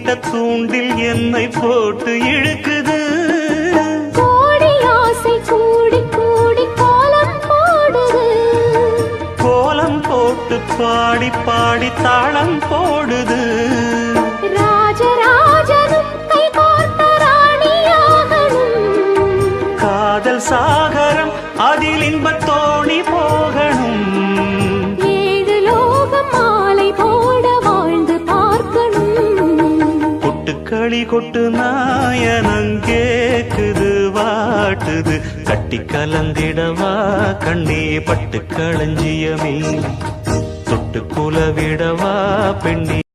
இட்ட தூண்டில் என்னை போட்டு இழுக்குது. கோடி ஆசை கூடி கூடி கோலம் போடுது. கோலம் போட்டு பாடி பாடி தாளம் போடுது. ராஜராஜனும் கை கோர்த்த ராணியாகணும். காதல் சாகரம் அதில் இன்பத் தோணி போகணும். ஏழு லோகம் மாலை போட வாழ்ந்து பார்க்கணும். கொட்டுக்களி கொட்டு நாயனங்கேக்குது வாட்டுது. கட்டி கலந்திடவா கண்ணே பட்டு களஞ்சியமே. தொட்டு குலவிடவா பெண்ணே.